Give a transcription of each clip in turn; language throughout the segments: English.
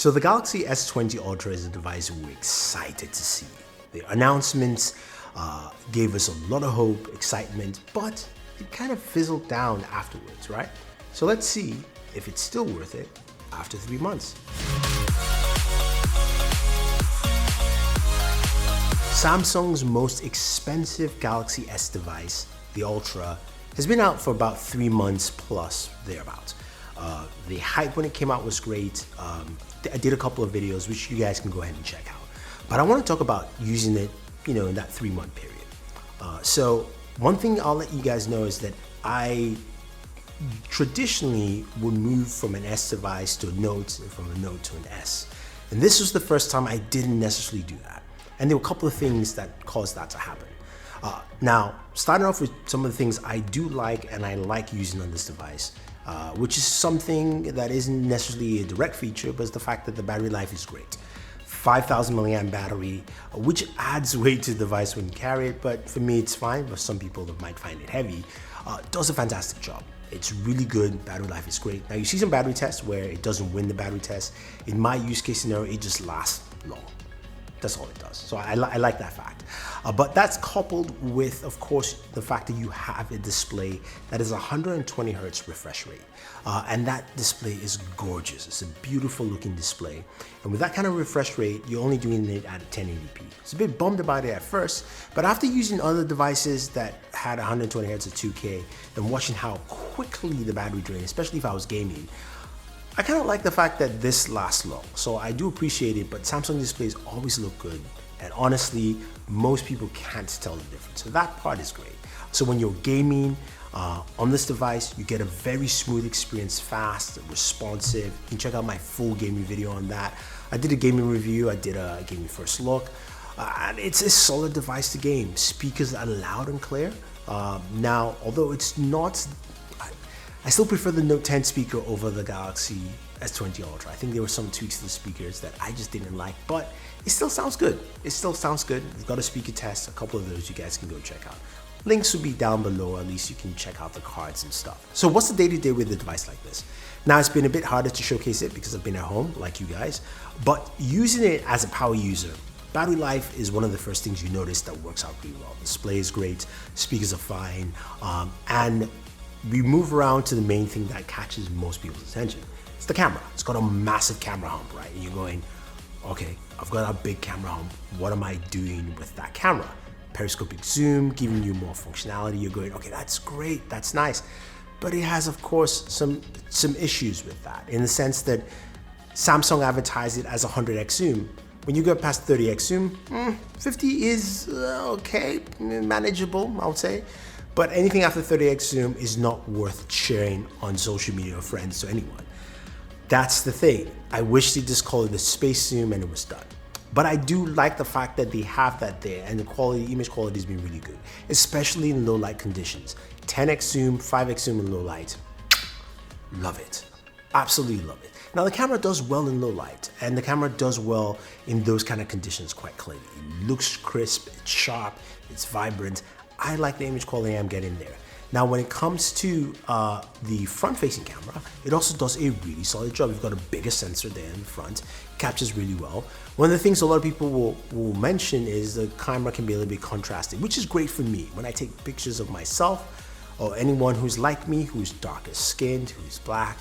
So the Galaxy S20 Ultra is a device we're excited to see. The announcements gave us a lot of hope, excitement, but it kind of fizzled down afterwards, right? So let's see if it's still worth it after 3 months. Samsung's most expensive Galaxy S device, the Ultra, has been out for about 3 months plus, thereabouts. The hype when it came out was great. I did a couple of videos which you guys can go ahead and check out. But I want to talk about using it, in that 3-month period. So one thing I'll let you guys know is that I traditionally would move from an S device to a Note and from a Note to an S. And this was the first time I didn't necessarily do that. And there were a couple of things that caused that to happen. Now, starting off with some of the things I do like and I like using on this device, which is something that isn't necessarily a direct feature, but it's the fact that the battery life is great. 5,000 milliamp battery, which adds weight to the device when you carry it, but for me it's fine, but some people that might find it heavy, does a fantastic job. It's really good, battery life is great. Now you see some battery tests where it doesn't win the battery test. In my use case scenario, it just lasts long. That's all it does. So I like that fact. But that's coupled with, of course, the fact that you have a display that is 120 Hertz refresh rate. And that display is gorgeous. It's a beautiful looking display. And with that kind of refresh rate, you're only doing it at 1080p. It's a bit bummed about it at first, but after using other devices that had 120 Hertz at 2K and watching how quickly the battery drained, especially if I was gaming, I kind of like the fact that this lasts long, so I do appreciate it, but Samsung displays always look good, and honestly, most people can't tell the difference, so that part is great. So when you're gaming on this device, you get a very smooth experience, fast, responsive. You can check out my full gaming video on that. I did a gaming review, I did a gaming first look, and it's a solid device to game. Speakers are loud and clear. Now, although it's not, I still prefer the Note 10 speaker over the Galaxy S20 Ultra. I think there were some tweaks to the speakers that I just didn't like, but it still sounds good. It still sounds good. We've got a speaker test, a couple of those you guys can go check out. Links will be down below, at least you can check out the cards and stuff. So what's the day-to-day with a device like this? Now it's been a bit harder to showcase it because I've been at home, like you guys, but using it as a power user, battery life is one of the first things you notice that works out really well. The display is great, speakers are fine, and we move around to the main thing that catches most people's attention. It's the camera. It's got a massive camera hump, right? And you're going, okay, I've got a big camera hump. What am I doing with that camera? Periscopic zoom, giving you more functionality. You're going, okay, that's great, that's nice. But it has, of course, some issues with that, in the sense that Samsung advertised it as 100x zoom. When you go past 30x zoom, 50 is okay, manageable, I would say. But anything after 30x zoom is not worth sharing on social media or friends to anyone. That's the thing. I wish they just called it a space zoom and it was done. But I do like the fact that they have that there, and the quality, image quality has been really good, especially in low light conditions. 10x zoom, 5x zoom in low light. Love it. Absolutely love it. Now the camera does well in low light, and the camera does well in those kind of conditions quite clearly. It looks crisp, it's sharp, it's vibrant. I like the image quality I'm getting there. Now when it comes to the front-facing camera, it also does a really solid job. You've got a bigger sensor there in the front, captures really well. One of the things a lot of people will mention is the camera can be a little bit contrasting, which is great for me. When I take pictures of myself or anyone who's like me, who's darker skinned, who's black,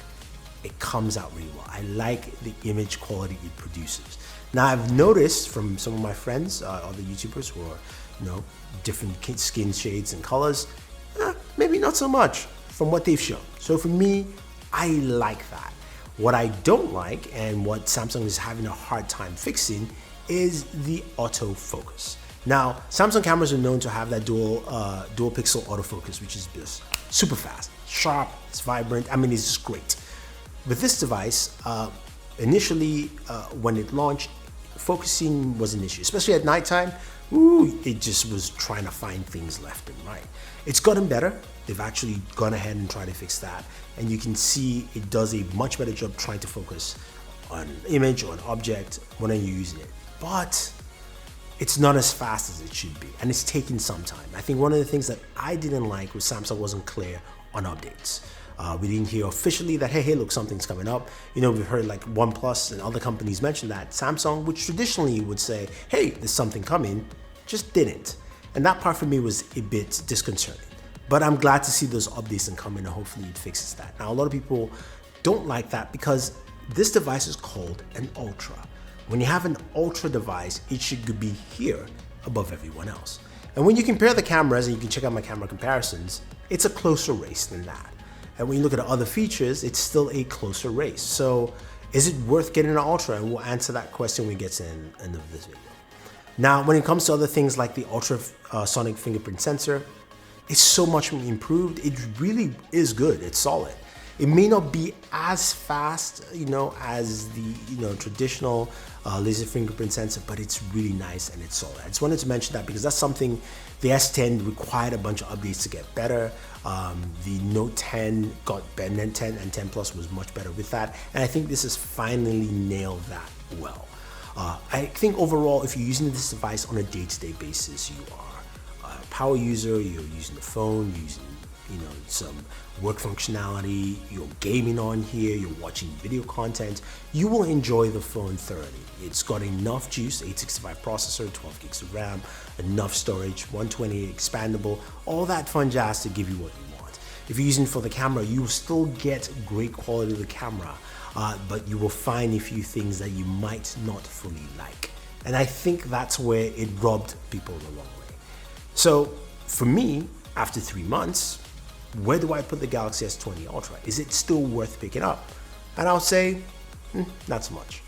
it comes out really well. I like the image quality it produces. Now I've noticed from some of my friends, other YouTubers who are, different skin shades and colors, maybe not so much from what they've shown. So for me, I like that. What I don't like, and what Samsung is having a hard time fixing, is the autofocus. Now, Samsung cameras are known to have that dual pixel autofocus, which is just super fast, sharp, it's vibrant. I mean, it's just great. With this device, initially when it launched, focusing was an issue, especially at nighttime. It just was trying to find things left and right. It's gotten better. They've actually gone ahead and tried to fix that, and you can see it does a much better job trying to focus on an image or an object when you're using it. But it's not as fast as it should be, and it's taking some time. I think one of the things that I didn't like was Samsung wasn't clear on updates. We didn't hear officially that, hey, look, something's coming up. You know, we've heard like OnePlus and other companies mention that. Samsung, which traditionally would say, hey, there's something coming, just didn't. And that part for me was a bit disconcerting. But I'm glad to see those updates and coming, and hopefully it fixes that. Now, a lot of people don't like that because this device is called an Ultra. When you have an Ultra device, it should be here above everyone else. And when you compare the cameras, and you can check out my camera comparisons, it's a closer race than that. And when you look at the other features, it's still a closer race. So is it worth getting an Ultra? And we'll answer that question when we get to the end of this video. Now, when it comes to other things like the ultrasonic fingerprint sensor, it's so much improved. It really is good. It's solid. It may not be as fast, you know, as the, you know, traditional laser fingerprint sensor, but it's really nice and it's solid. I just wanted to mention that because that's something the S10 required a bunch of updates to get better. The Note 10 got better, Note 10 and 10 Plus was much better with that. And I think this has finally nailed that well. I think overall, if you're using this device on a day-to-day basis, you are a power user, you're using the phone, you're using, you know, some work functionality, you're gaming on here, you're watching video content, you will enjoy the phone thoroughly. It's got enough juice, 865 processor, 12 gigs of RAM, enough storage, 128 expandable, all that fun jazz to give you what you want. If you're using it for the camera, you will still get great quality of the camera, but you will find a few things that you might not fully like. And I think that's where it rubbed people the wrong way. So for me, after 3 months, where do I put the Galaxy S20 Ultra? Is it still worth picking up? And I'll say, not so much.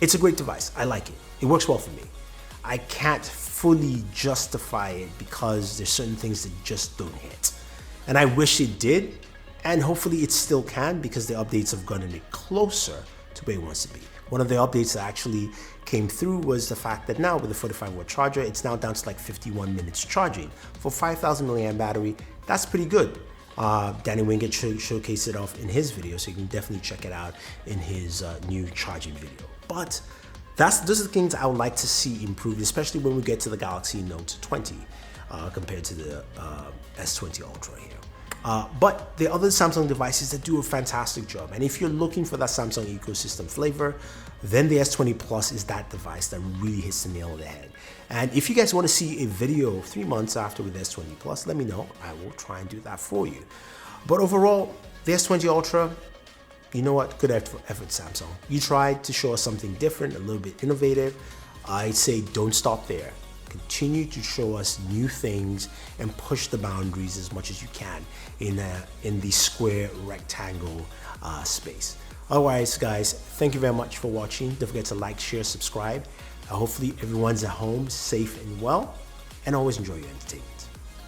It's a great device. I like it. It works well for me. I can't fully justify it because there's certain things that just don't hit. And I wish it did, and hopefully it still can because the updates have gotten it closer to where it wants to be. One of the updates that actually came through was the fact that now with the 45-watt charger, it's now down to like 51 minutes charging. For 5,000 milliamp battery, that's pretty good. Danny Wingate showcased it off in his video, so you can definitely check it out in his new charging video. But those are the things I would like to see improved, especially when we get to the Galaxy Note 20 compared to the S20 Ultra here. But the other Samsung devices that do a fantastic job, and if you're looking for that Samsung ecosystem flavor, then the S20 Plus is that device that really hits the nail on the head. And if you guys want to see a video 3 months after with S20 Plus, let me know. I will try and do that for you. But overall, the S20 Ultra, you know what? Good effort, Samsung. You tried to show us something different, a little bit innovative. I'd say don't stop there. Continue to show us new things and push the boundaries as much as you can in the square rectangle space. Otherwise, guys, thank you very much for watching. Don't forget to like, share, subscribe. Hopefully everyone's at home safe and well, and always enjoy your entertainment.